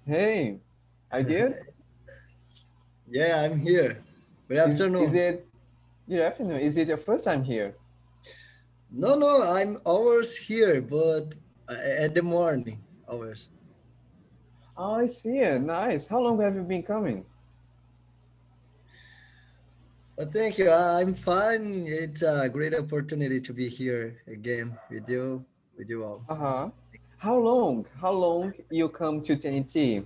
Hey, are you good? Yeah, I'm here. Good Is afternoon. it good afternoon? Is it your first time here? No, I'm hours here, but at the morning hours. Oh, I see it. Nice. How long have you been coming? But thank you. I'm fine. It's a great opportunity to be here again with you all. Uh-huh. How long? How long you come to TNT?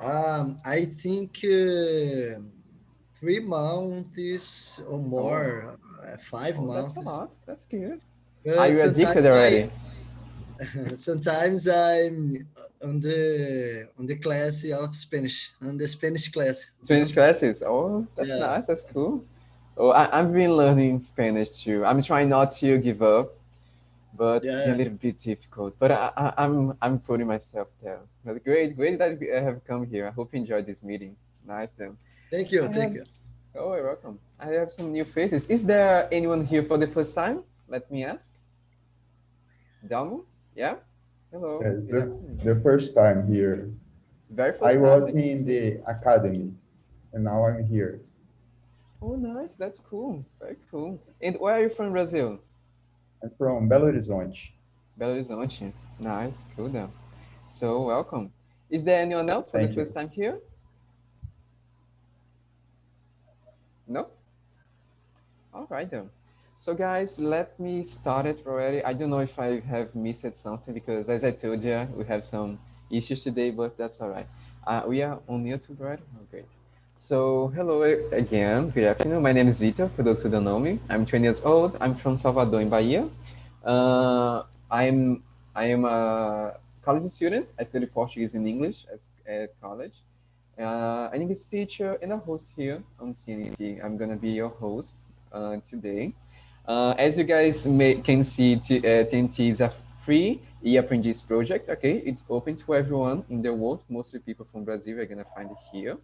I think 3 months or Oh, more, five oh, that's a months. lot. That's good. Are you Sometimes addicted already? sometimes I'm on the class of Spanish, on the Spanish class. Spanish classes? Oh, that's Yeah. nice. That's cool. Oh, I've been learning Spanish too. I'm trying not to give up, but it's been Yeah. a little bit difficult. But I'm putting myself there. But great that I have come here. I hope you enjoyed this meeting. Nice then. Thank you. I Thank have you. Oh, you're welcome. I have some new faces. Is there anyone here for the first time? Let me ask. Damu? Yeah? Hello. Yes, Good afternoon. the first time here. Very I first time, I was can in see. the academy and now I'm here Oh, nice. That's cool. Very cool. And where are you from, Brazil? I'm from Belo Horizonte. Belo Horizonte. Nice. Cool then. So, welcome. Is there anyone else for the Thank first you. time here? No? All right then. So guys, let me start it already. I don't know if I have missed something because as I told you, we have some issues today, but that's all right. We are on YouTube, right? Oh, great. So hello again. Good afternoon. My name is Vitor. For those who don't know me, I'm 20 years old. I'm from Salvador in Bahia. Uh, I'm I am a college student. I study Portuguese and English at college. An English teacher and a host here on TNT. I'm gonna be your host today. As you guys can see, TNT is a free e-apprentice project. Okay, it's open to everyone in the world. Mostly people from Brazil are gonna find it here.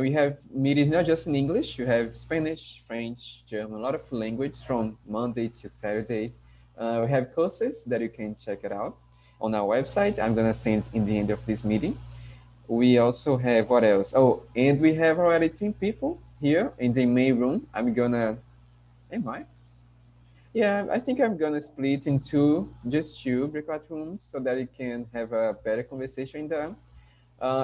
We have meetings not just in English. You have Spanish, French, German, a lot of language from Monday to Saturday. We have courses that you can check it out on our website. I'm gonna send in the end of this meeting. We also have what else? Oh, and we have already 10 people here in the main room. Am I? Yeah, I think I'm gonna split into just two breakout rooms so that you can have a better conversation in there.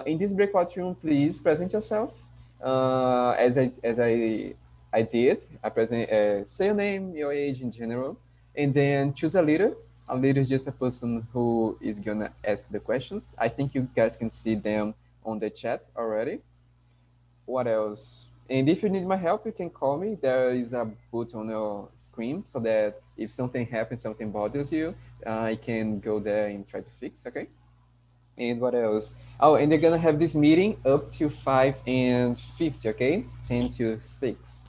In this breakout room, please present yourself. As I did, I present say your name, your age in general, and then choose a leader. A leader is just a person who is gonna ask the questions. I think you guys can see them on the chat already. What else? And if you need my help, you can call me. There is a button on your screen so that if something happens, something bothers you, I can go there and try to fix. Okay. And what else? Oh, and they're gonna have this meeting up to 5:50, okay? 10 to 6.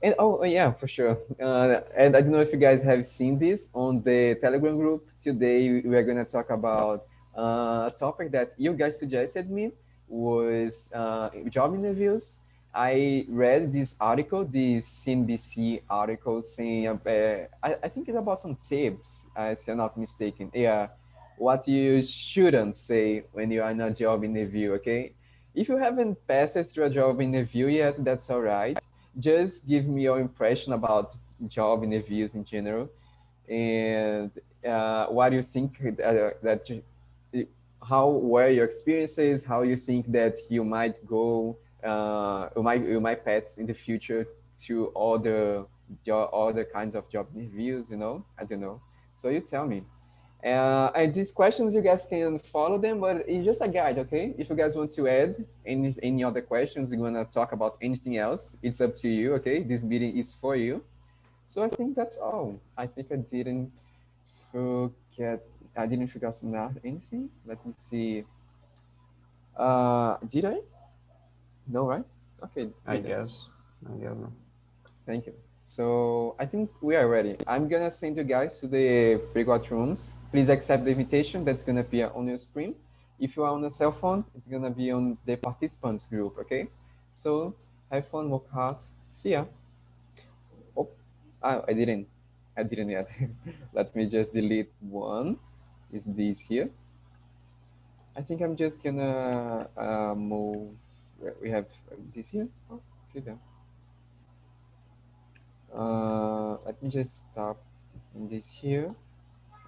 And yeah, for sure. And I don't know if you guys have seen this on the Telegram group. Today we are gonna talk about a topic that you guys suggested me was job interviews. I read this article, this CNBC article saying, I think it's about some tips, if I'm not mistaken. Yeah, what you shouldn't say when you are in a job interview, okay? If you haven't passed through a job interview yet, that's all right. Just give me your impression about job interviews in general, and what do you think how were your experiences, how you think that you might go, you might pass in the future to other kinds of job interviews, I don't know. So you tell me. And these questions, you guys can follow them, but it's just a guide, okay? If you guys want to add any other questions, you want to talk about anything else, it's up to you, okay? This meeting is for you. So I think that's all. I think forget, I didn't forget not anything. Let me see. Did I? No, right? Okay, I good then. guess. I guess. Thank you. So I think we are ready. I'm gonna send you guys to the breakout rooms. Please accept the invitation that's gonna be on your screen. If you are on a cell phone, it's gonna be on the participants group, okay? So have fun, work hard. See ya. Oh, I didn't yet. Let me just delete one. Is this here? I think I'm just gonna move. We have this here. Oh, okay then. Let me just stop in this here.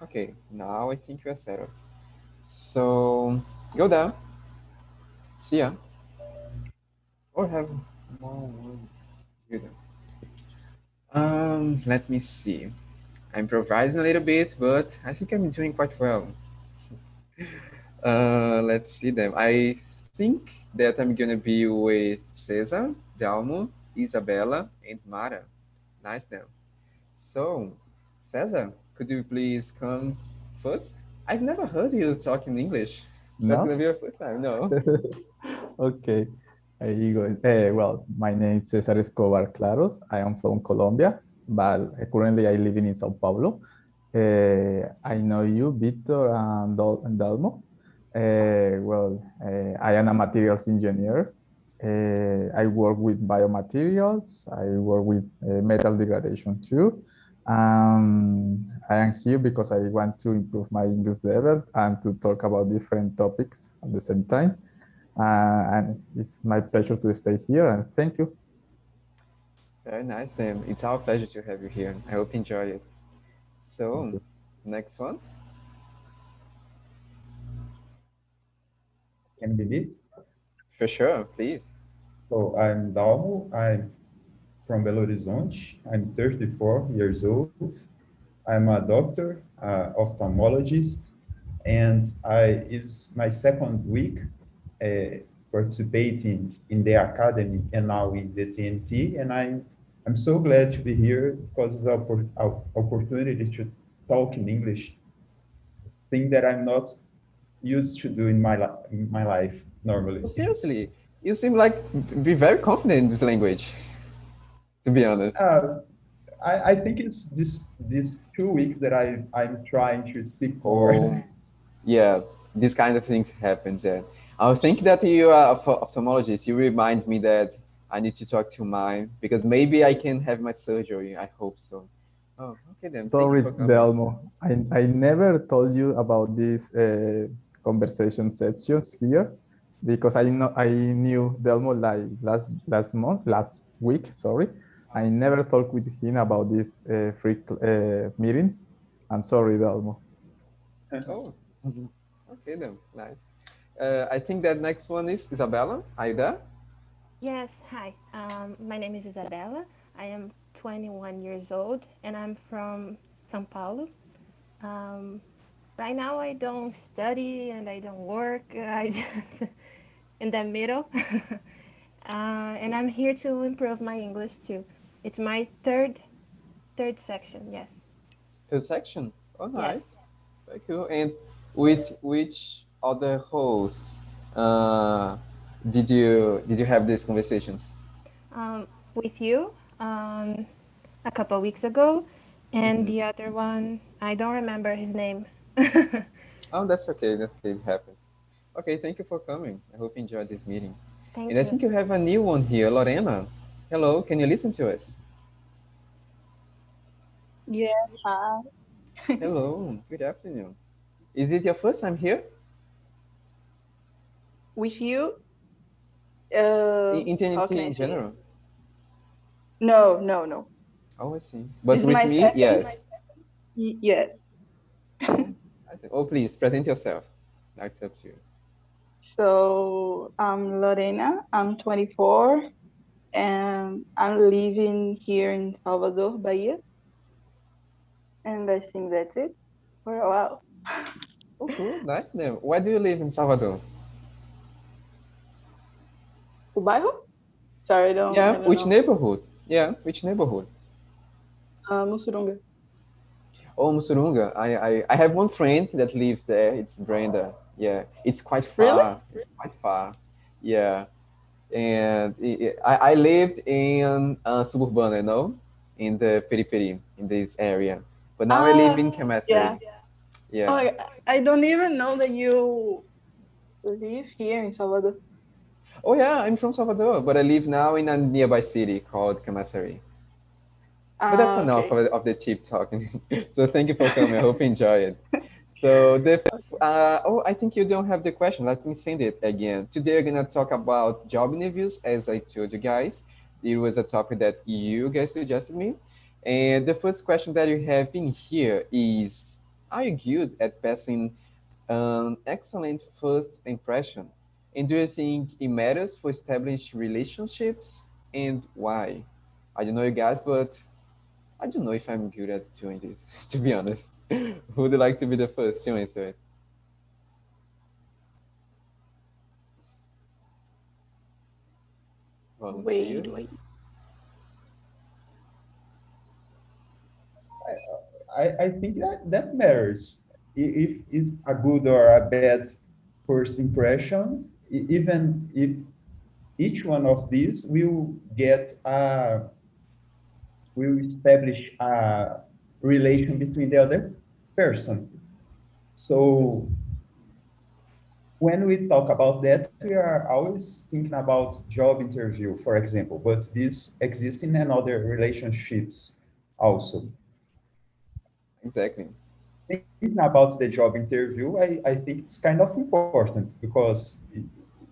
Okay, now I think we are settled. So go down. See ya. Or have more one. Good. Let me see. I'm improvising a little bit, but I think I'm doing quite well. Let's see them. I think that I'm gonna be with Cesar, Dalmo, Isabella, and Mara. Nice them. So, Cesar, could you please come first? I've never heard you talk in English. That's No? gonna be your first time. No. Okay. Here you go. Well, my name is Cesar Escobar Claros. I am from Colombia, but currently I live in Sao Paulo. I know you, Victor and Dalmo. I am a materials engineer. I work with biomaterials. I work with metal degradation too. I am here because I want to improve my English level and to talk about different topics at the same time. And it's my pleasure to stay here, and thank you. Very nice, then. It's our pleasure to have you here. I hope you enjoy it. Thank So, you. next one. Can be me. For sure, please. So I'm Dalmo. I'm from Belo Horizonte. I'm 34 years old. I'm a doctor, ophthalmologist, and it's my second week participating in the academy and now in the TNT. And I'm so glad to be here because it's an opportunity to talk in English, thing that I'm not used to do in my life normally. Oh, seriously, you seem like be very confident in this language, to be honest. Uh, I think it's these 2 weeks that I'm trying to speak more. Oh, yeah, these kind of things happens. Yeah, I was thinking that you are a ophthalmologist. You remind me that I need to talk to mine because maybe I can have my surgery. I hope so. Oh, okay then. Thank you Sorry, for coming. Delmo. I never told you about these conversation sessions here because I knew Delmo like last week. Sorry, I never talked with him about these free meetings. I'm sorry, Delmo. Oh, okay then. Nice. I think that next one is Isabella. Are you there? Yes, hi. My name is Isabella. I am 21 years old and I'm from São Paulo. Um, right now, I don't study and I don't work. I just in the middle. And I'm here to improve my English too. It's my third section. Yes. Third section. Oh, Yes. nice. Very cool. And with which other hosts uh, did you have these conversations? With you a couple weeks ago, and Mhm. the other one I don't remember his name. Oh, that's okay. That's okay. It happens. Okay, thank you for coming. I hope you enjoyed this meeting. And Thank I you. think you have a new one here, Lorena. Hello, can you listen to us? Yes, hi. Hello, good afternoon. Is it your first time here With you, in how TNT can I in say? general? No, no, no. Oh, I see. But It's with my me, second. yes. Yes. Oh, I see. Oh, please present yourself. Now it's up to you. So I'm Lorena. I'm 24, and I'm living here in Salvador, Bahia. And I think that's it for a while. Oh, cool. Nice name. Where do you live in Salvador? O bairro? Sorry, Yeah, I don't which know. neighborhood? Yeah, which neighborhood? Mussurunga. Oh, Musurunga. I have one friend that lives there. It's Brenda. Yeah, it's quite Really? far. It's quite far. Yeah, and I lived in Suburbana, you know, in the periphery, in this area. But now I live Ah, in yeah. Camaçari. Oh, Yeah. I don't even know that you live here in Salvador. Oh, yeah, I'm from Salvador, but I live now in a nearby city called Camaçari. But that's Ah, enough okay. of the cheap talking. So thank you for coming. I hope you enjoy it. So oh, I think you don't have the question. Let me send it again. Today we're gonna talk about job interviews. As I told you guys, it was a topic that you guys suggested me. And the first question that you have in here is: are you good at passing an excellent first impression? And do you think it matters for establishing relationships? And why? I don't know you guys, but I don't know if I'm good at doing this, to be honest. Who would like to be the first to answer it? Wait, Volunteers? wait. I think that matters. If it's a good or a bad first impression, even if each one of these will establish a relation between the other person. So when we talk about that, we are always thinking about job interview, for example, but this exists in another relationships also. Exactly. Thinking about the job interview, I think it's kind of important because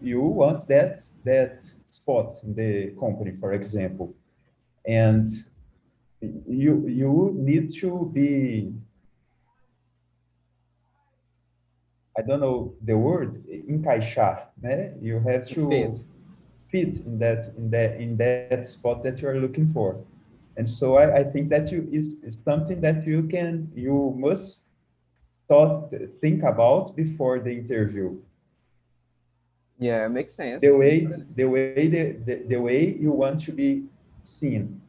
you want that spot in the company, for example, and you need to be, I don't know the word, encaixar, né? You have To to fit. fit in that spot that you are looking for. And so I think that is something that you must think about before the interview. Yeah, makes The sense. way the way you want to be seen.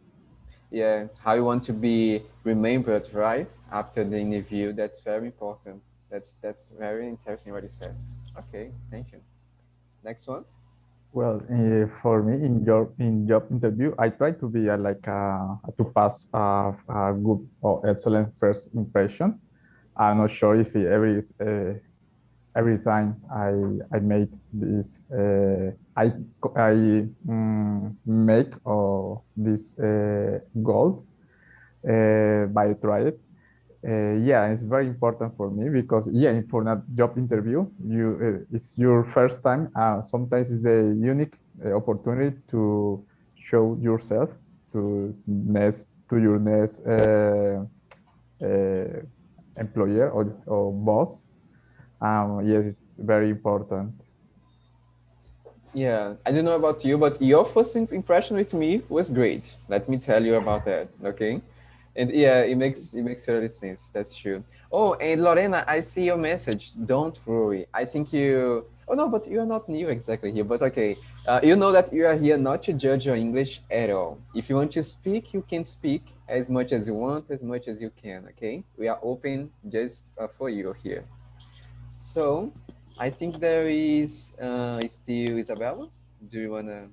Yeah, how you want to be remembered, right? After the interview. That's very important. That's very interesting what you said. Okay, thank you. Next one. Well, for me, in job interview, I try to be to pass a good or excellent first impression. I'm not sure if every time I made this I make or this goal by try it. Yeah, it's very important for me because yeah, for a job interview, it's your first time. Sometimes it's the unique opportunity to show yourself to your next uh, employer or boss. Yes, it's very important. Yeah, I don't know about you, but your first impression with me was great. Let me tell you about that, okay? And yeah, it makes really sense. That's true. Oh, and Lorena, I see your message. Don't worry. I think you. Oh no, but you are not new exactly here. But okay, you know that you are here not to judge your English at all. If you want to speak, you can speak as much as you want, as much as you can. Okay, we are open just for you here. So, I think there is still Isabella. Do you wanna?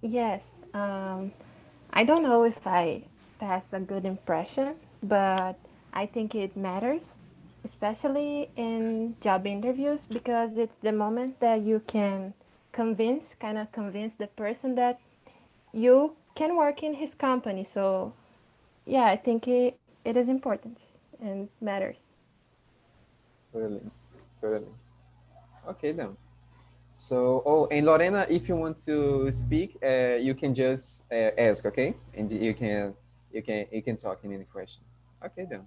Yes. I don't know if I pass a good impression, but I think it matters, especially in job interviews, because it's the moment that you can kind of convince the person that you can work in his company. So, yeah, I think it is important and matters. Totally, totally. Okay then. So, oh, and Lorena, if you want to speak, you can just ask, okay? And you can talk in any question. Okay then.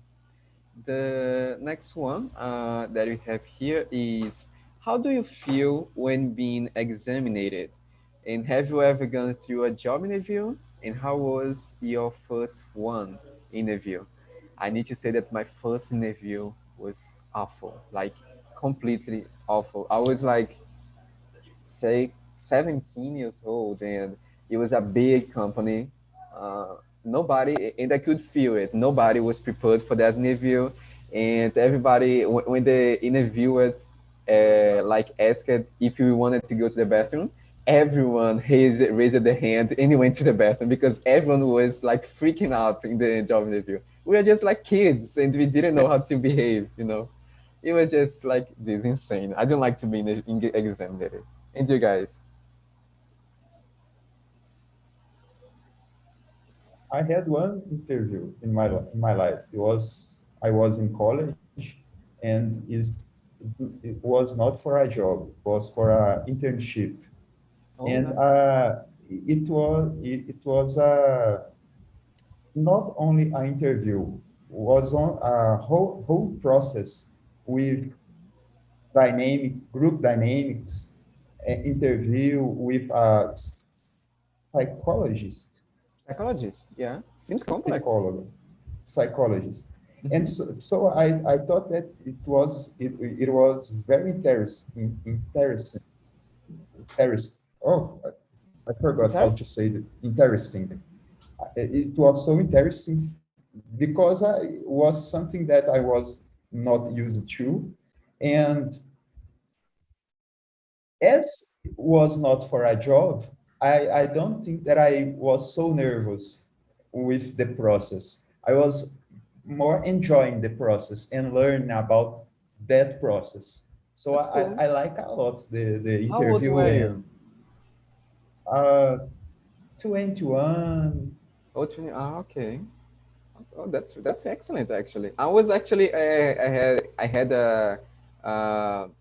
The next one that we have here is: how do you feel when being examined? And have you ever gone through a job interview? And how was your first one interview? I need to say that my first interview was awful, like completely awful. I was like, say, 17 years old, and it was a big company. Nobody, and I could feel it. Nobody was prepared for that interview, and everybody, when the interviewer like asked if we wanted to go to the bathroom, everyone raised their hand and went to the bathroom because everyone was like freaking out in the job interview. We were just like kids, and we didn't know how to behave. It was just like this insane. I don't like to be in the exam there. And you guys? I had one interview in my life. I was in college, and it was not for a job, it was for an internship. Oh, And nice. it was not only an interview, was on a whole process with group dynamics, an interview with a psychologist, Psychologist, yeah. Seems complex. psychologist, psychologist. And Mhm. so I thought that it was very interesting. Oh, I forgot how to Interesting. say it. Interesting. It was so interesting because I was something that I was not used to, and as was not for a job, I don't think that I was so nervous with the process. I was more enjoying the process and learning about that process. So That's cool. I like a lot the How old interview were you? and uh, 21. Oh, 20. Ah, okay. Oh, that's excellent actually. I was actually I had a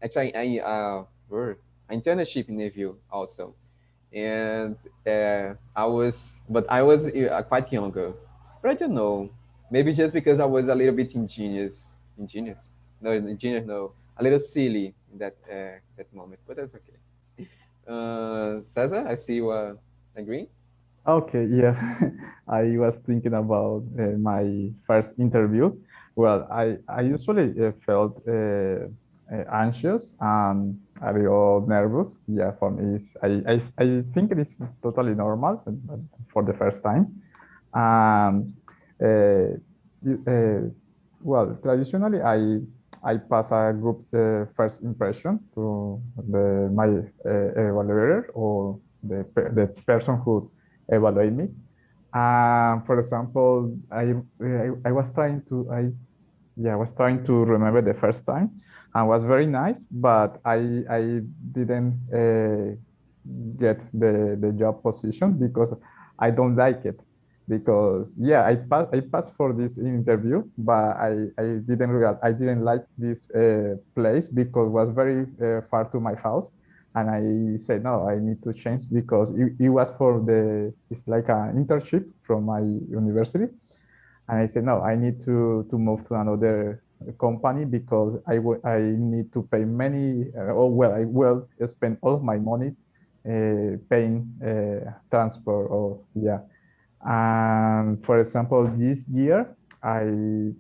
actually I internship interview also, and I was quite younger, but I don't know, maybe just because I was a little bit ingenious, no, a little silly in that moment, but that's okay. Cesar, I see you are agreeing. Okay, yeah. I was thinking about my first interview. Well, I usually felt anxious and a little nervous. Yeah, for me, I think it is totally normal for the first time. Um, uh, well, traditionally, I pass a group first impression to my evaluator or the person who evaluate me. For example, I was trying to I was trying to remember the first time, and was very nice, but I didn't get the job position because I don't like it. Because yeah, I passed for this interview, but I didn't like this place because it was very far to my house, and I said no, I need to change because it was for it's like an internship from my university, and I said, no, I need to move to another company because I need to pay many, well, I will spend all of my money paying transport or, yeah. And for example, this year, I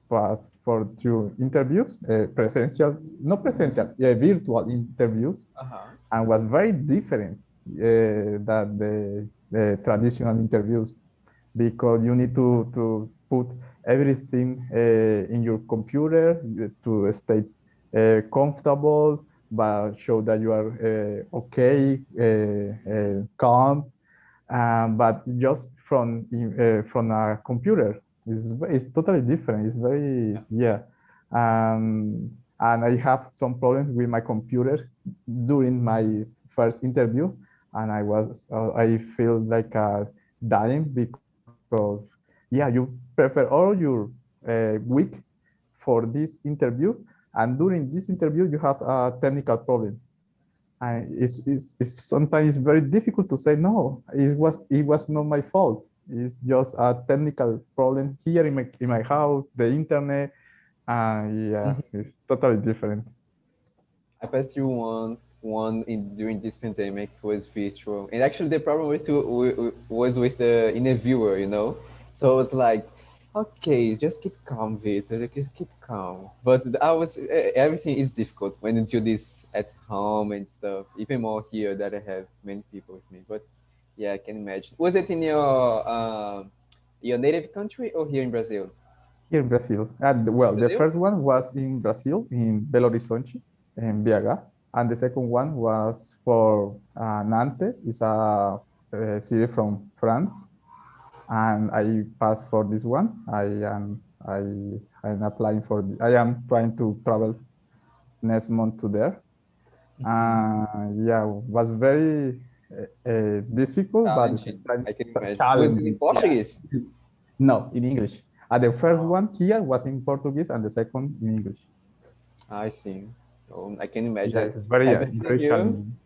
passed for two interviews, presential, not presential, yeah, virtual interviews, Uh-huh. and was very different than the traditional interviews because you need to put everything in your computer to stay comfortable, but show that you are okay, calm, but just from a computer it's totally different. It's very, Yeah. yeah. And I have some problems with my computer during my first interview, and I feel like dying because yeah, you prepare all your week for this interview, and during this interview you have a technical problem. It's sometimes very difficult to say no. It was not my fault. It's just a technical problem here in my house, the internet. Yeah, Mhm. it's totally different. I passed through one during this pandemic was virtual, and actually the problem was with the interviewer, you know. So it's like, okay, just keep calm, Victor, just keep calm. But everything is difficult when you do this at home and stuff. Even more here that I have many people with me. But yeah, I can imagine. Was it in your native country or here in Brazil? Here in Brazil. And well, the Brazil? first one was in Brazil, in Belo Horizonte, in BH, and the second one was for Nantes. It's a city from France, and I passed for this one. I'm applying for. I am trying to travel next month to there. Mhm. Yeah, was very difficult, but at the Challenging. same time I can imagine. Was it in challenging. Yeah. Portuguese? No, in English. The first one here was in Portuguese, and the second in English. I see. Oh, I can Yeah, imagine it's very having very you. challenging.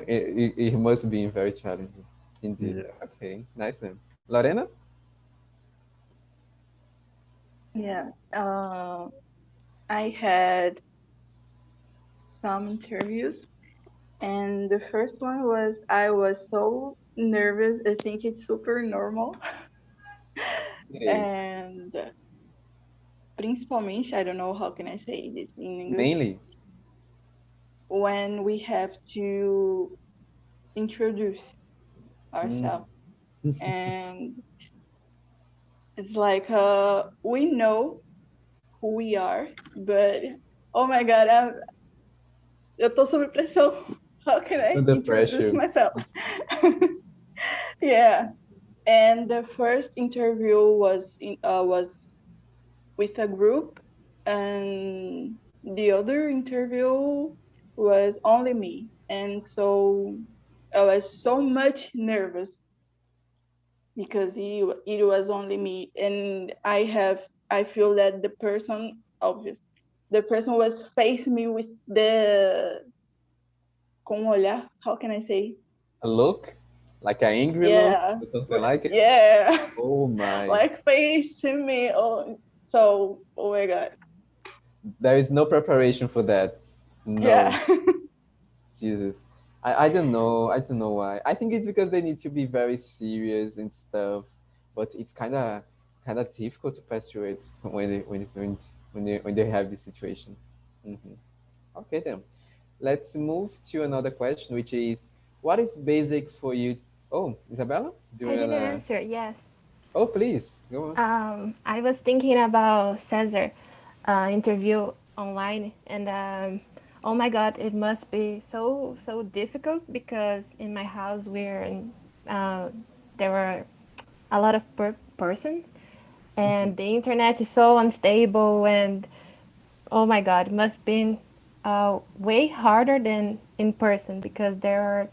It must be very challenging, indeed. Yeah. Okay, nice then. Lorena? Yeah. I had some interviews, and the first one was I was so nervous. I think it's super normal. It is. And principalmente, I don't know how can I say this in English, Mainly. when we have to introduce Mm. ourselves. And it's like we know who we are, but oh my god, eu tô sob pressão. How can I Under introduce pressure. myself? Yeah. And the first interview was with a group, and the other interview was only me. And so I was so much nervous because it was only me, and I feel that the person was facing me with the com olhar, how can I say? A look? Like an angry look Yeah, or something like it? yeah, Oh my. like facing me. Oh, so oh my god, There is no preparation for that. No. yeah. Jesus. I don't know. I don't know why. I think it's because they need to be very serious and stuff. But it's kind of difficult to pass through it when they have this situation. Hmm. Okay then. Let's move to another question, which is, what is basic for you? Oh, Isabella, do I you didn't wanna? answer. Yes. Oh, please go on. I was thinking about Cesar interview online, and oh my God, it must be so difficult because in my house uh, there were a lot of persons, and the internet is so unstable, and oh my God, it must be way harder than in person because there are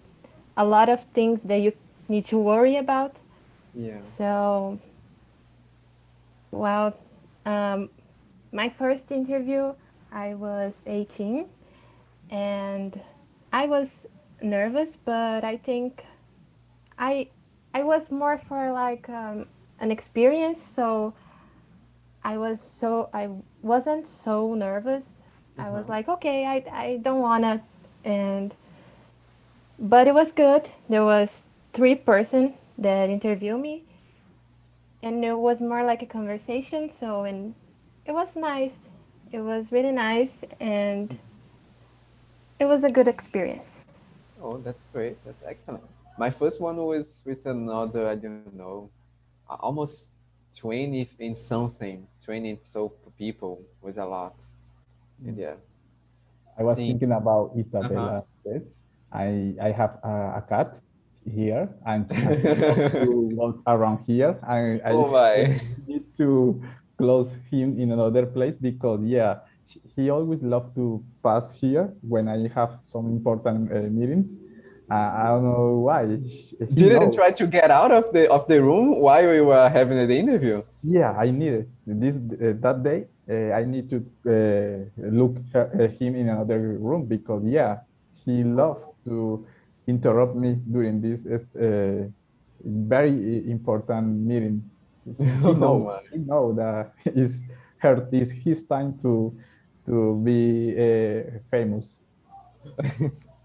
a lot of things that you need to worry about. Yeah. So, well, um, my first interview, I was 18 and I was nervous, but I think I I was more for like an experience, so I wasn't so nervous. I was Uh-huh. like, okay, I don't wanna, and but it was good. There was three person that interviewed me, and it was more like a conversation. So and it was nice. It was really nice, and it was a good experience. Oh, that's great. That's excellent. My first one was with another, I don't know, almost 20 in something. 20 and so people was a lot. And yeah, I was think. thinking about Uh-huh. Isabella said. I have a cat here, and he loves to walk around here. I Oh my. need to close him in another place because yeah, he always loves to pass here when I have some important meetings. I don't know why. He Didn't knows. try to get out of the room while we were having the interview. Yeah, I need it. This that day, I need to look him in another room because yeah, he loved to interrupt me during this very important meeting. Oh my. He know that is his time to be famous.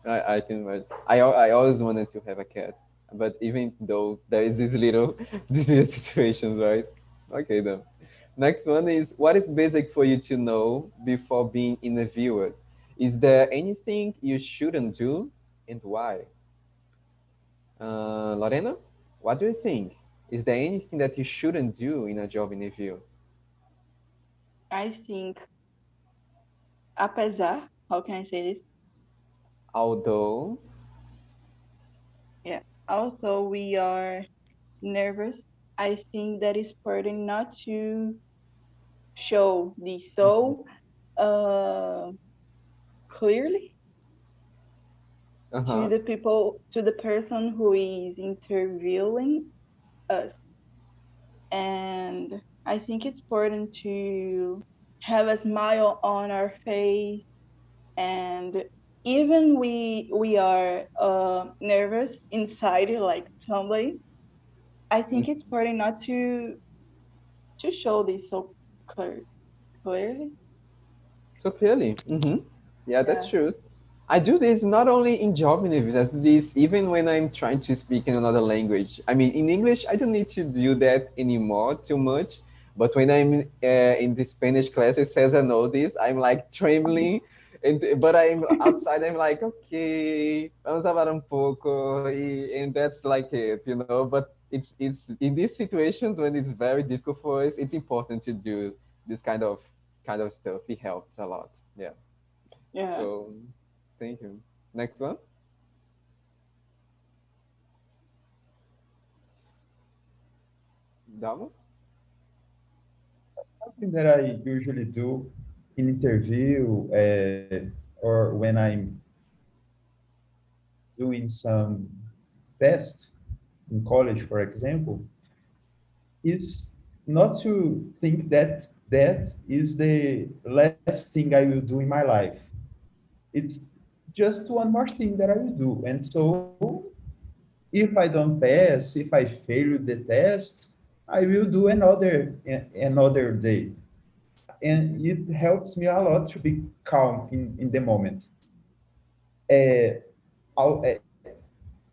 I can imagine. I always wanted to have a cat, but even though there is this little these little situations, right? Okay then. Next one is, what is basic for you to know before being interviewed? Is there anything you shouldn't do and why? Lorena, what do you think? Is there anything that you shouldn't do in a job interview? I think, apesar, how can I say this? Although, Yeah. Also, we are nervous. I think that is important not to show this so uh, clearly to uh-huh. the people, to the person who is interviewing us. And I think it's important to have a smile on our face, and even we are nervous inside, like trembling. I think it's important not to show this so clearly. So clearly. Yeah, that's Yeah. true. I do this not only in job interviews, I do this even when I'm trying to speak in another language. I mean, in English, I don't need to do that anymore too much. But when I'm in the Spanish class, it says I know this, I'm like trembling. But I'm outside, I'm like, okay, vamos hablar un poco. And that's like it, you know. But it's in these situations when it's very difficult for us, it's important to do this kind of stuff. It helps a lot. Yeah. Yeah. So thank you. Next one. Damo? Something that I usually do in interview or when I'm doing some test in college, for example, is not to think that that is the last thing I will do in my life. It's just one more thing that I will do. And so if I don't pass, if I fail the test, I will do another day. And it helps me a lot to be calm in the moment. Uh, al- uh,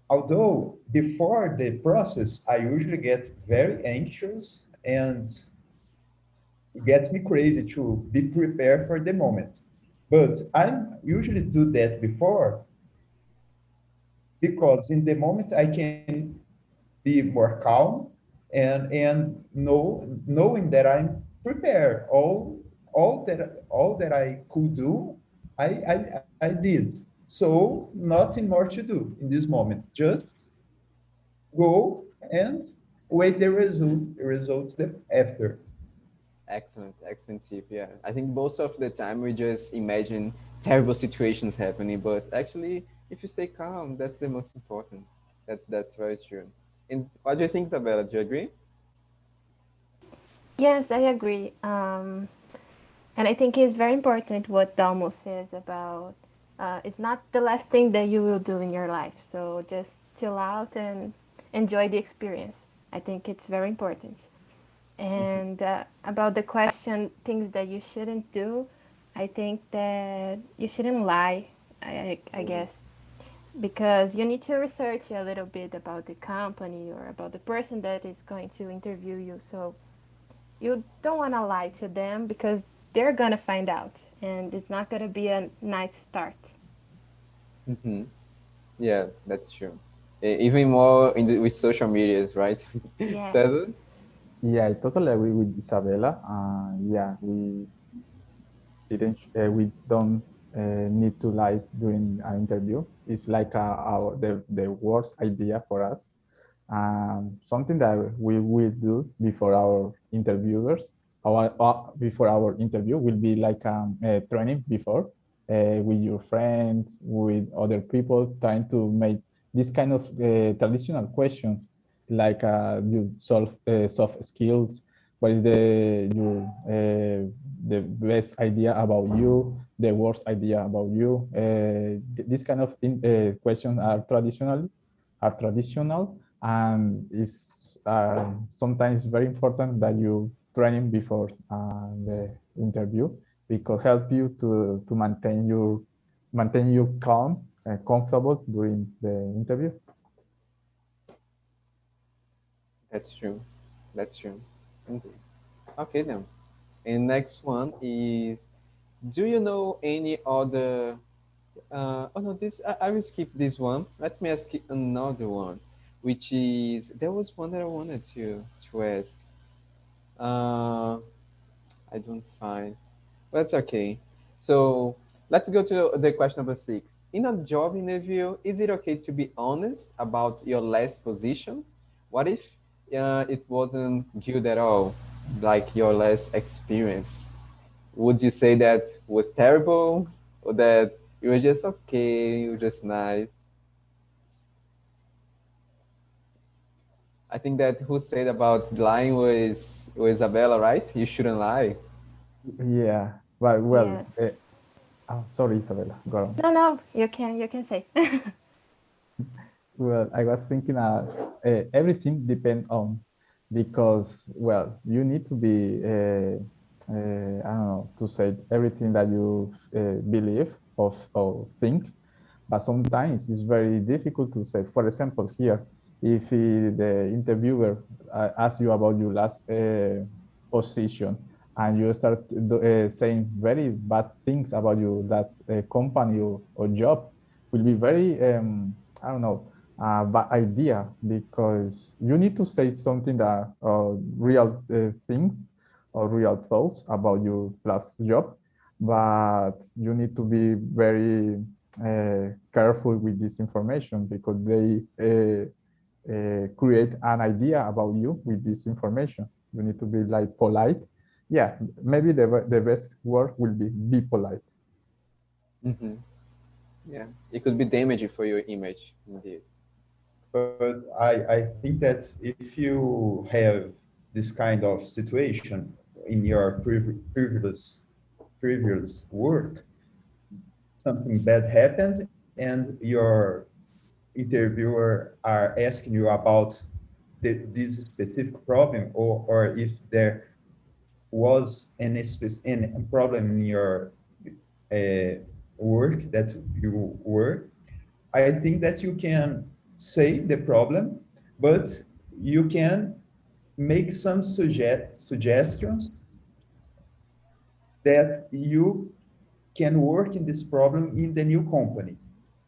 Although before the process, I usually get very anxious and it gets me crazy to be prepared for the moment. But I usually do that before because in the moment I can be more calm and knowing that I'm prepared. All that I could do, I did. So nothing more to do in this moment. Just go and wait the results after. Excellent, excellent tip. Yeah, I think most of the time we just imagine terrible situations happening, but actually, if you stay calm, that's the most important. That's very true. And what do you think, Isabella? Do you agree? Yes, I agree. And I think it's very important what Dalmo says about it's not the last thing that you will do in your life. So just chill out and enjoy the experience. I think it's very important. And about the question, things that you shouldn't do, I think that you shouldn't lie, I guess, because you need to research a little bit about the company or about the person that is going to interview you. So you don't want to lie to them because they're going to find out and it's not going to be a nice start. Mm-hmm. Yeah, that's true. Even more with social medias, right? Yes. Cesar? Yeah, I totally agree with Isabella. Yeah, we don't need to lie during an interview. It's like the worst idea for us. Something that we will do before our interviewers, before our interview will be like a training before with your friends, with other people, trying to make this kind of traditional questions like your soft skills. What is the best idea about you, the worst idea about you? This kind of questions are traditional and it's sometimes very important that you training before the interview because help you to maintain you calm and comfortable during the interview. That's true. That's true. Indeed. Okay then. And next one is, do you know any other? Oh no, this I will skip this one. Let me ask you another one, which is there was one that I wanted to ask. Uh, I don't find. That's okay. So let's go to the question number 6. In a job interview, is it okay to be honest about your last position? What if it wasn't good at all, like your last experience? Would you say that was terrible or that it was just okay, it was just nice? I think that who said about lying was Isabella, right? You shouldn't lie. Yeah. Well, Yes. sorry, Isabella. Go on. No, you can say. Well, I was thinking everything depends on because, well, you need to be, I don't know, to say everything that you believe or think, but sometimes it's very difficult to say. For example, here, if the interviewer asks you about your last position and you start saying very bad things about your last company or job, will be very, I don't know, bad idea because you need to say something that real things or real thoughts about your last job, but you need to be very careful with this information because they create an idea about you with this information. You need to be like polite. Yeah, maybe the best word will be polite. Mm-hmm. Yeah, it could be damaging for your image, indeed. But I think that if you have this kind of situation in your previous work, something bad happened, and your interviewer are asking you about this specific problem, or if there was any problem in your uh, work that you were, I think that you can say the problem, but you can make some suggestions that you can work in this problem in the new company.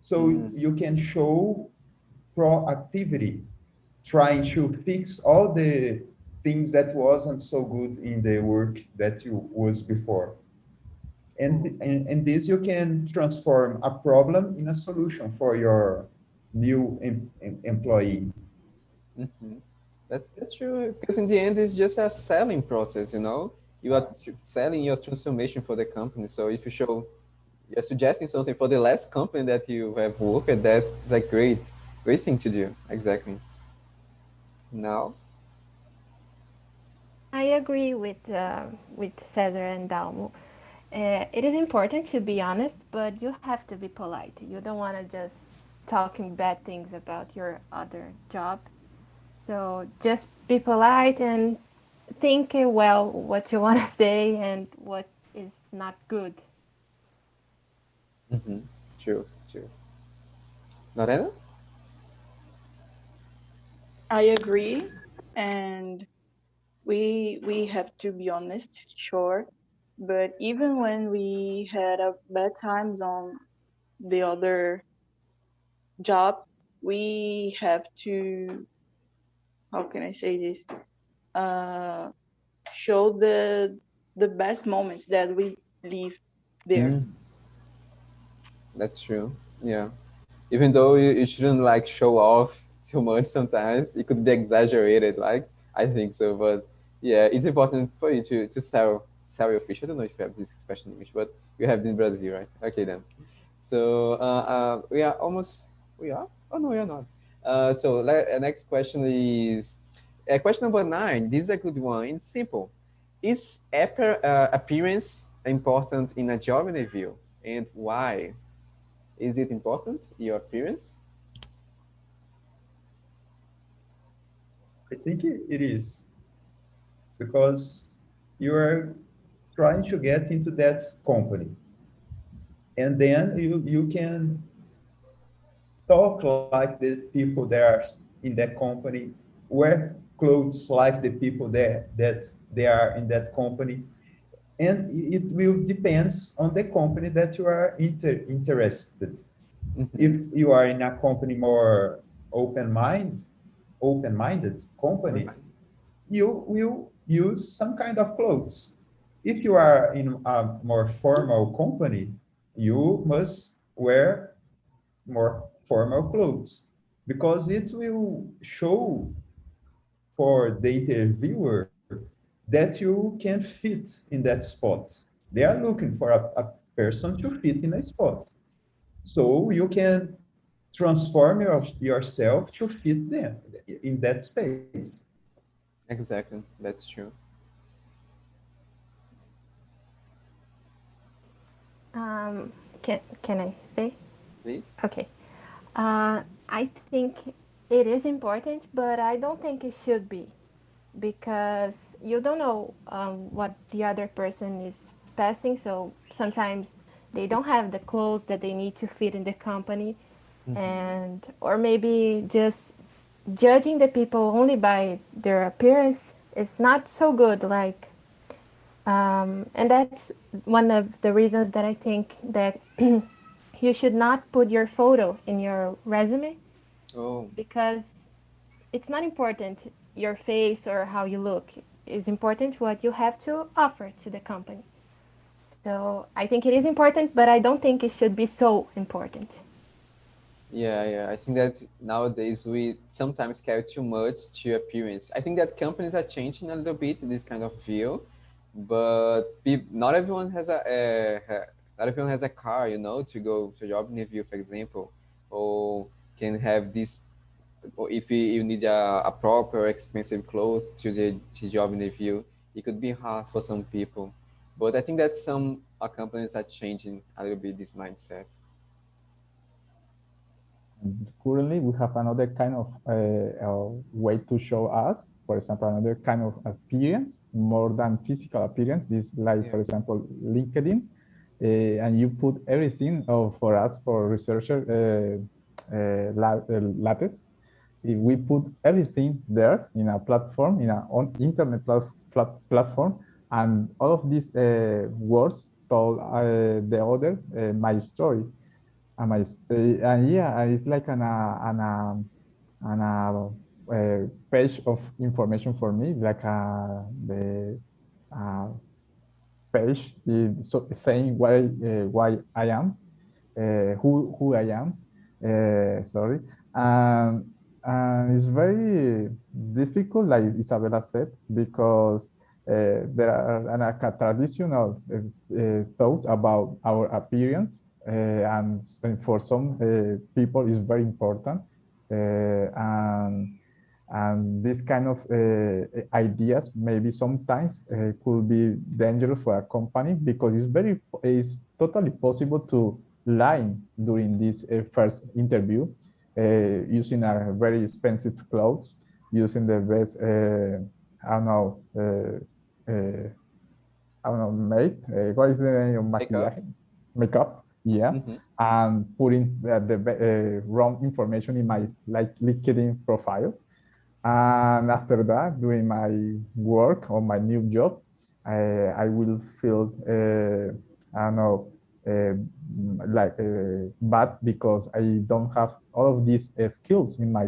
So you can show proactivity, trying to fix all the things that wasn't so good in the work that you was before. And this you can transform a problem in a solution for your new employee. Mm-hmm. That's true because in the end it's just a selling process, you know. You are selling your transformation for the company. So if you show you're suggesting something for the last company that you have worked at, that's a great thing to do. Exactly. Now, I agree with Cesar and Dalmo. It is important to be honest, but you have to be polite. You don't want to just talking bad things about your other job. So just be polite and think well what you want to say and what is not good. mm-hmm. True. Lorena? I agree, and we have to be honest, sure. But even when we had a bad times on the other job, we have to, how can I say this? Uh, show the best moments that we live there. Mm, that's true. Yeah. Even though you shouldn't like show off too much sometimes, it could be exaggerated, like I think so. But yeah, it's important for you to sell your fish. I don't know if you have this expression in English, but you have it in Brazil, right? Okay then. So we are almost we are? Oh no, we are not. So next question is question number 9. This is a good one. It's simple. Is appearance important in a job interview, and why? Is it important, your appearance? I think it is because you are trying to get into that company, and then you can talk like the people that are in that company, wear clothes like the people that they are in that company, and it will depends on the company that you are interested. If Mm-hmm. you are in a company more open-minded company, you will use some kind of clothes. If you are in a more formal company, you must wear more formal clothes because it will show for the interviewer that you can fit in that spot. They are looking for a person to fit in a spot. So you can transform yourself to fit them in that space. Exactly, that's true. Can I say? please? Okay. I think it is important, but I don't think it should be because you don't know what the other person is passing. So sometimes they don't have the clothes that they need to fit in the company, and or maybe just judging the people only by their appearance is not so good. Like, and that's one of the reasons that I think that you should not put your photo in your resume Oh, because it's not important your face or how you look. It's important what you have to offer to the company. So I think it is important, but I don't think it should be so important. yeah, yeah. I think that nowadays we sometimes care too much to appearance. I think that companies are changing a little bit this kind of view, but not everyone has not everyone has a car, you know, to go to a job interview, for example, or can have this. Or if you need a proper expensive clothes to the job interview, it could be hard for some people. But I think that some companies are changing a little bit this mindset. Currently, we have another kind of way to show us, for example, another kind of appearance, more than physical appearance. This, like, for Yeah. example, LinkedIn, and you put everything for us, for researcher, lattice. If we put everything there in a platform, in an on internet platform, and all of these words told the other my story. And yeah, it's like an page of information for me, like the uh, page saying why I am, who I am. Sorry, and it's very difficult, like Isabella said, because there are like a traditional thoughts about our appearance, and for some people it's very important, and this kind of ideas maybe sometimes could be dangerous for a company, because it's totally possible to lie during this first interview, using a very expensive clothes, using the best I don't know I don't know, mate. What is the name of Makeup. maquillaje? Makeup, yeah. Hmm. And putting the wrong information in my like LinkedIn profile. And after that, during my work or my new job, I will feel, I don't know, bad, because I don't have all of these skills in my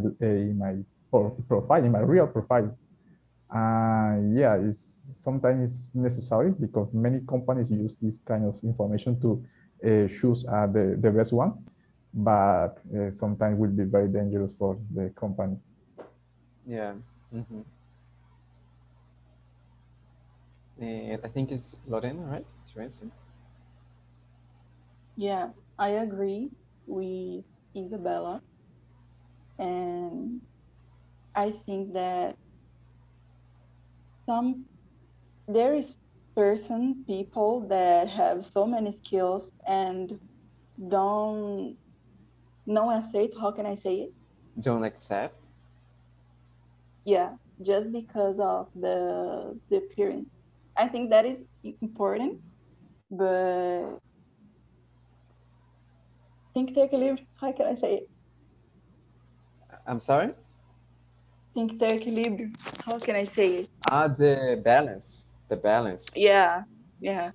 profile, in my real profile. Yeah, it's sometimes necessary, because many companies use this kind of information to choose the best one, but sometimes will be very dangerous for the company. Yeah. Hmm. And I think it's Lorena, right? To answer. Yeah, I agree with Isabella. And I think that some there is people that have so many skills and don't no aceito, how can I say it? Don't accept. Yeah, just because of the appearance. I think that is important, but think take a leave, how can I say it? I'm sorry. Think take equilíbrio, how can I say it? The balance. The balance. Yeah, yeah.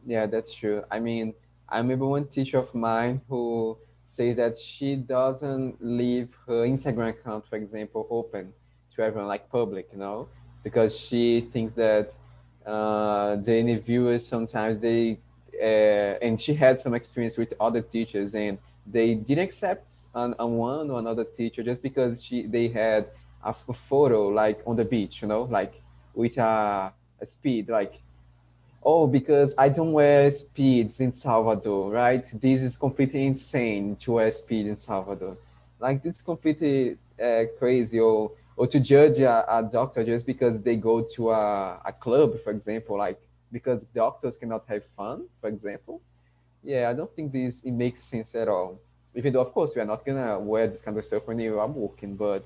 Yeah, that's true. I mean, I remember one teacher of mine who says that she doesn't leave her Instagram account, for example, open to everyone, like public, you know, because she thinks that the interviewers sometimes and she had some experience with other teachers, and they didn't accept on one or another teacher just because they had a photo like on the beach, you know, like with a speed, like, oh, because I don't wear speeds in Salvador, right? This is completely insane to wear speed in Salvador. Like, this is completely crazy. Or to judge a doctor just because they go to a club, for example, like because doctors cannot have fun, for example. Yeah, I don't think this it makes sense at all. Even though, of course, we are not gonna wear this kind of stuff when you are working, but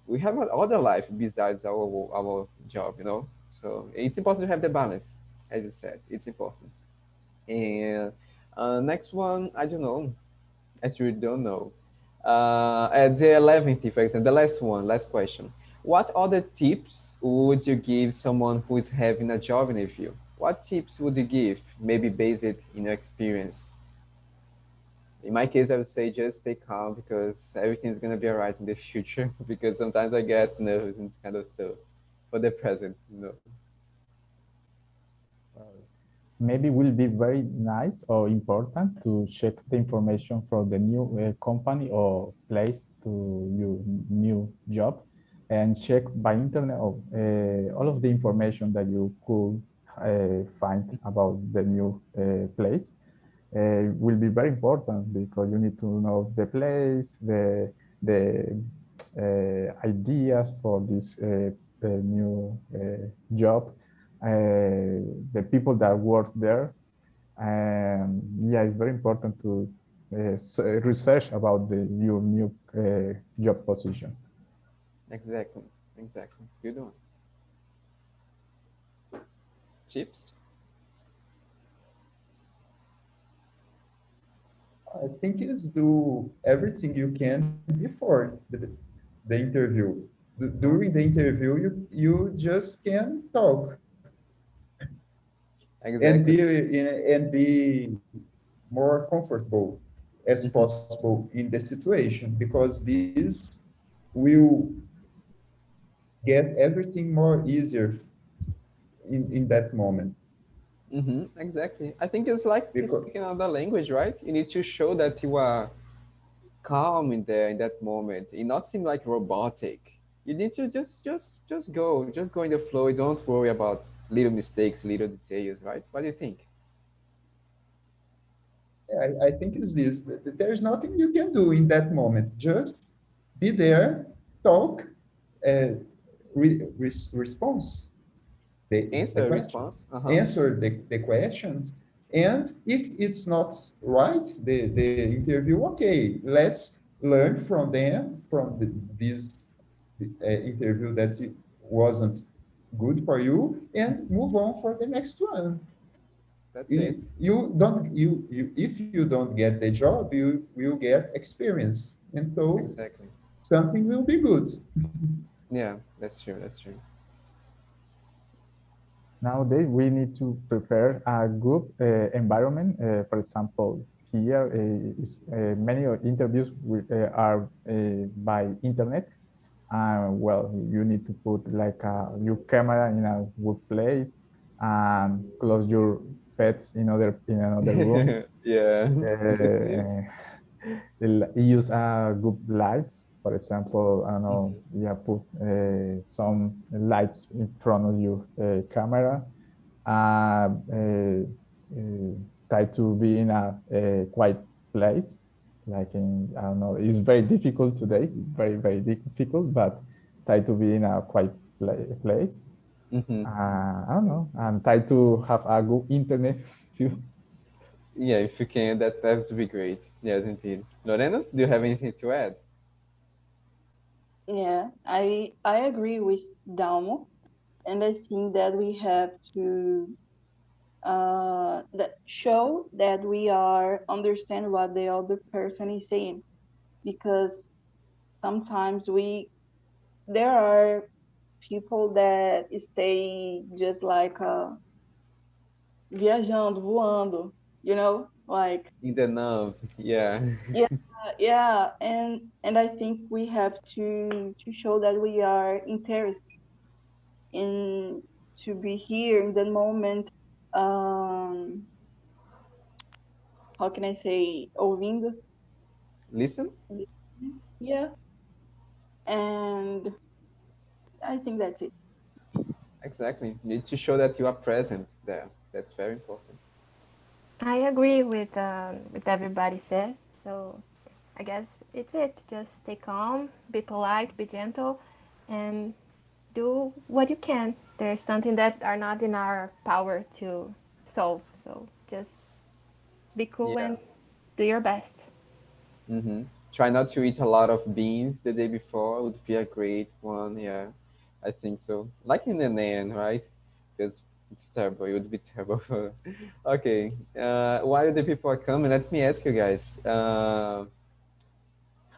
we have another life besides our job, you know. So it's important to have the balance, as you said. It's important. And next one, I don't know. I really don't know. At the 11th, for example, the last one, last question. What other tips would you give someone who is having a job interview? What tips would you give? Maybe based it in your experience. In my case, I would say just stay calm because everything's gonna be alright in the future. Because sometimes I get nervous and this kind of stuff. For the present, you know. Maybe will be very nice or important to check the information from the new company or place to your new job and check by internet all of the information that you could find about the new place will be very important because you need to know the place, the ideas for this new job, the people that work there. And yeah, it's very important to research about your new job position. Exactly. Exactly. Good one. Chips? I think it's do everything you can before the interview. During the interview, you just can talk Exactly. and be more comfortable as Mhm. possible in the situation because this will get everything more easier in that moment. Exactly. I think it's like Because speaking another language, right? You need to show that you are calm in there in that moment. It not seem like robotic. You need to just go in the flow. Don't worry about little mistakes, little details, right? What do you think? I think it's this. There's nothing you can do in that moment. Just be there, talk, uh, response the Answer, questions, response. Uh-huh. answer the questions. And if it's not right, the interview, okay, let's learn from them, from this interview that it wasn't good for you, and move on for the next one. That's it. You don't you if you don't get the job, you will get experience, and so Exactly. something will be good. Yeah, that's true. That's true. Nowadays, we need to prepare a good environment. For example, here many interviews are by internet. Well, you need to put like your camera in a good place and close your pets in another rooms. Yeah, that's it. Uh, use good lights. For example, I don't know, Mhm. you have put some lights in front of your camera. Uh, uh, uh, Try to be in a quiet place, like in, I don't know, it's very difficult today, very, very difficult, but try to be in a quiet place. Mhm. I don't know, and try to have a good internet too. Yeah, if you can, that would be great. Yes, indeed. Lorena, do you have anything to add? Yeah, I agree with Dalmo, and I think that we have to that show that we are understand what the other person is saying, because sometimes we there are people that stay just like viajando, voando, like In the nerve, yeah. yeah, yeah, and I think we have to show that we are interested in to be here in the moment. Um, how can I say, ouvindo? Listen? Yeah, and I think that's it. Exactly. You need to show that you are present there. That's very important. I agree with everybody says. So I guess it's it. Just stay calm, be polite, be gentle, and do what you can. There's something that are not in our power to solve. So just be cool Yeah. and do your best. Mm-hmm. Try not to eat a lot of beans the day before would be a great one. Yeah, I think so. Like in the end, right? Because it's terrible. It would be terrible. Okay. While the people are coming, let me ask you guys.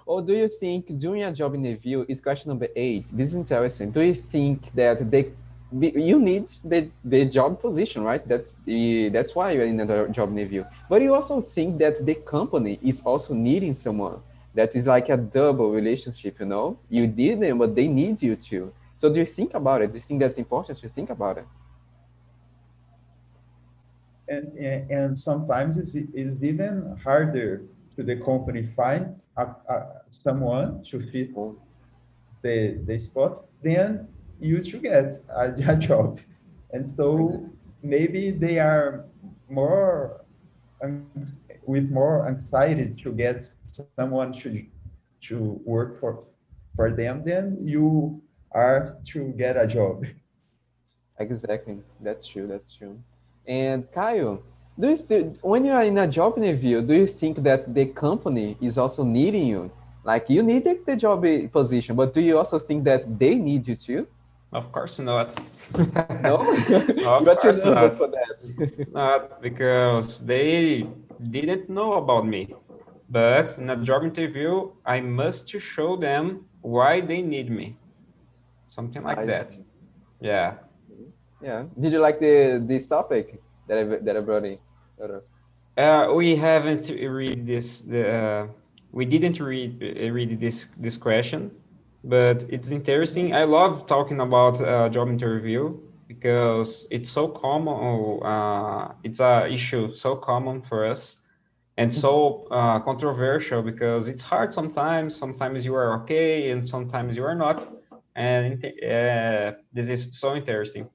Or do you think doing a job interview is question number 8? This is interesting. Do you think that you need the job position, right? That's why you're in a job interview. But you also think that the company is also needing someone. That is like a double relationship, you know? You need them, but they need you too. So do you think about it? Do you think that's important to think about it? And sometimes it's even harder to the company find someone to fit Oh, the spot than you to get a job. And so maybe they are more with more anxiety to get someone to work for them than you are to get a job. exactly. That's true. That's true. And Kyle, when you are in a job interview, do you think that the company is also needing you? Like you need the job position, but do you also think that they need you too? Of course not. No, you Of are too course nervous not. for that. Not because they didn't know about me. But in a job interview, I must to show them why they need me. Something like I that. see. Yeah. Yeah. Did you like this topic that I brought in? We haven't read this. We didn't read this question, but it's interesting. I love talking about job interview because it's so common. It's a issue so common for us and so controversial because it's hard sometimes. Sometimes you are okay, and sometimes you are not. And this is so interesting.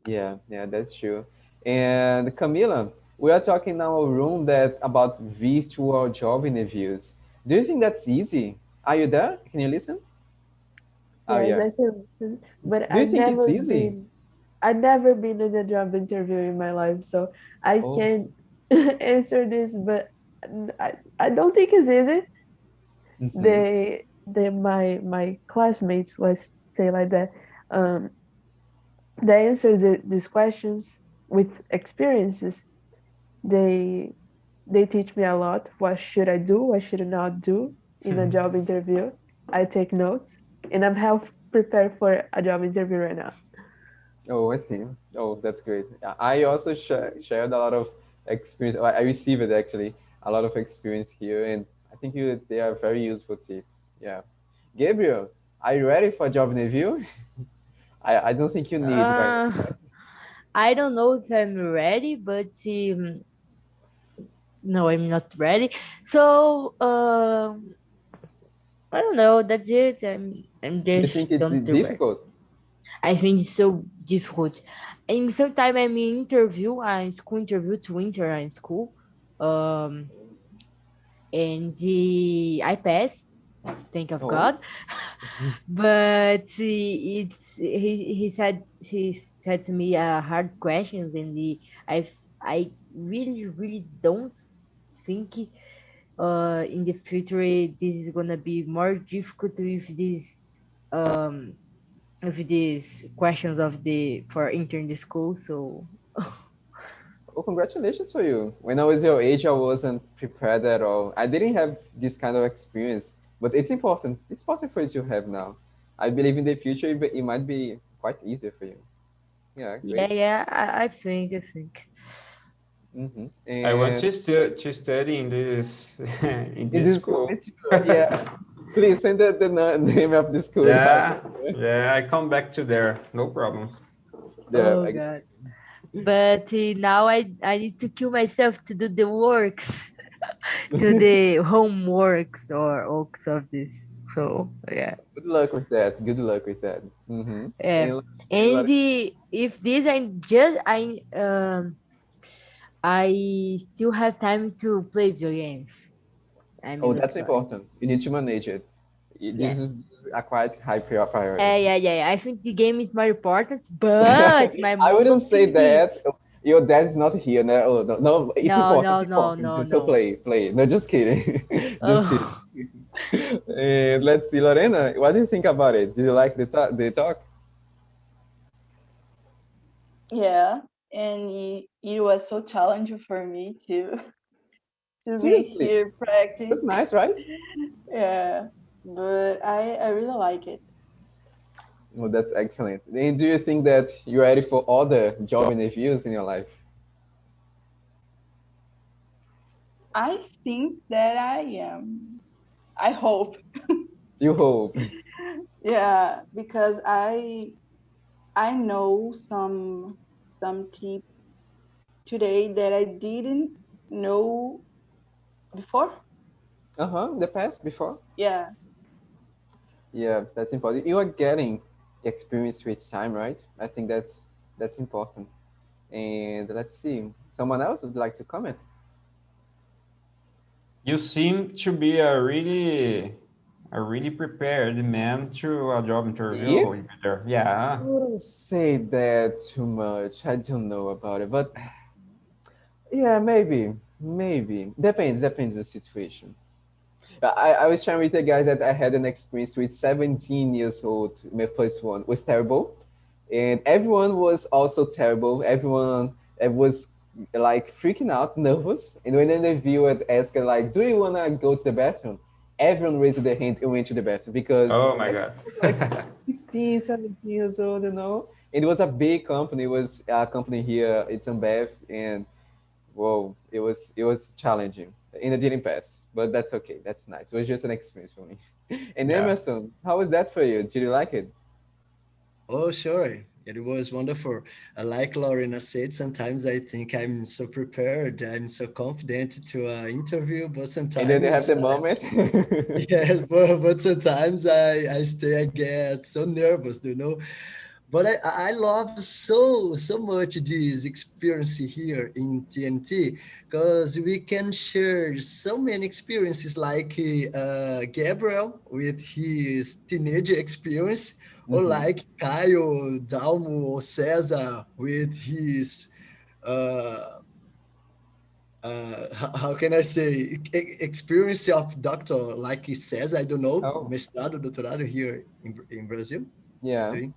Yeah, yeah, that's true. And Camila, we are talking in our room that about virtual job interviews. Do you think that's easy? Are you there? Can you listen? Oh Yes, yeah. I can listen, but Do you think it's easy? I've never been in a job interview in my life, so I Oh. can't answer this, but I don't think it's easy. Mm-hmm. My classmates, let's say like that, um, they answer these questions with experiences. They they teach me a lot. What should I do? What should I not do in a job interview? I take notes, and I'm half prepared for a job interview right now. Oh, I see. Oh, that's great. I also shared a lot of experience. I received it actually a lot of experience here, and I think they are very useful tips. Yeah. Gabriel, are you ready for a job interview? I don't think you need right. Uh, I don't know if I'm ready, but no, I'm not ready. So I don't know. That's it. I'm Do you just think it's don't do it. difficult? I think it's so difficult. And sometimes I'm in interview, school interview to enter in school. Um, and I pass, thank of Oh. God. But he said to me hard questions, and I really don't think in the future this is gonna be more difficult um with these questions of the for entering the school. So Oh, congratulations for you. When I was your age, I wasn't prepared at all. I didn't have this kind of experience, but it's important. It's important for you to have now. I believe in the future, it might be quite easier for you. Yeah, great. yeah, I think. Mm-hmm. I want And to study in this in in this this school, school. it's yeah. Please send the name of the school. Yeah, yeah, I come back to there. No problems. Yeah, Oh God. But now I need to kill myself to do the works, to the homeworks or works of this. So yeah, good luck with that. Good luck with that. Mm-hmm. yeah. And And if this I still have time to play video games. I'm oh, in the that's class. important. You need to manage it. Yeah. This is a quite high priority. Yeah. I think the game is more important, but my I mom wouldn't don't say think this. that. Your dad is not here. No, oh, no, no, it's important. It's important. So No. play. No, just kidding. Just kidding. Oh, And let's see, Lorena, what do you think about it? Did you like the talk? Yeah, and it was so challenging for me to to be Seriously, here practice. that's nice, right? Yeah, but I really like it. Well, that's excellent. And do you think that you're ready for other job interviews in your life? I think that I am. I hope. You hope. Yeah, because I know some tips today that I didn't know before. Uh-huh, the past before. Yeah, Yeah, that's important. You are getting experience with time, right? I think that's important. And let's see, someone else would like to comment. You seem to be a really prepared man to a job interview Me? over there. I Yeah. wouldn't say that too much. I don't know about it, but yeah, maybe depends the situation. I was sharing with the guys that I had an experience with 17 years old. My first one was terrible, and everyone was also terrible. Everyone was like freaking out, nervous. And when the interviewer asked like, "Do you wanna go to the bathroom?" Everyone raised their hand and went to the bathroom because Oh my everyone God. was like 16, 17 years old, you know. And it was a big company. It was a company here. It's in Bath, and whoa, it was challenging. And it didn't pass, but that's okay. That's nice. It was just an experience for me. And Yeah. Emerson, how was that for you? Did you like it? Oh, sure. It was wonderful. Like Lorena said, sometimes I think I'm so prepared, I'm so confident to interview, but And then you have sometimes, the moment. yes, but sometimes I get so nervous, you know. But I love so much this experience here in TNT because we can share so many experiences like Gabriel with his teenage experience, or Mhm. like Caio, Dalmo, or Cesar with his uh, how can I say experience of doctor like he says, I don't know, Oh, mestrado, doutorado here in Brazil. He's yeah. doing.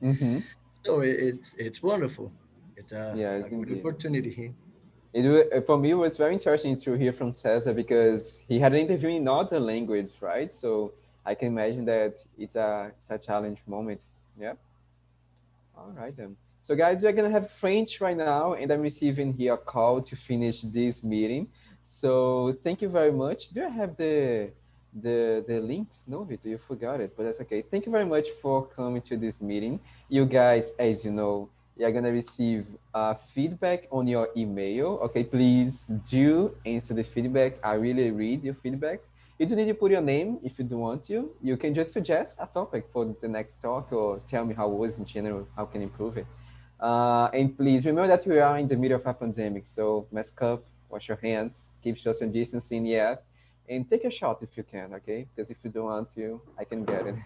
Mm-hmm. So it's wonderful. It's Yes, a good indeed. opportunity here. For me, it was very interesting to hear from Cesar because he had an interview in another language, right? So I can imagine that it's a challenge moment. Yeah. All right then. So guys, we're gonna have French right now, and I'm receiving here a call to finish this meeting. So thank you very much. Do I have the links? No, Victor, you forgot it, but that's okay. Thank you very much for coming to this meeting. You guys, as you know, you're gonna receive feedback on your email. Okay, please do answer the feedback. I really read your feedbacks. You don't need to put your name if you don't want to. You can just suggest a topic for the next talk or tell me how it was in general, how can improve it. And please remember that we are in the middle of a pandemic, so mask up, wash your hands, keep social distancing yet, and take a shot if you can, okay? Because if you don't want to, I can get it.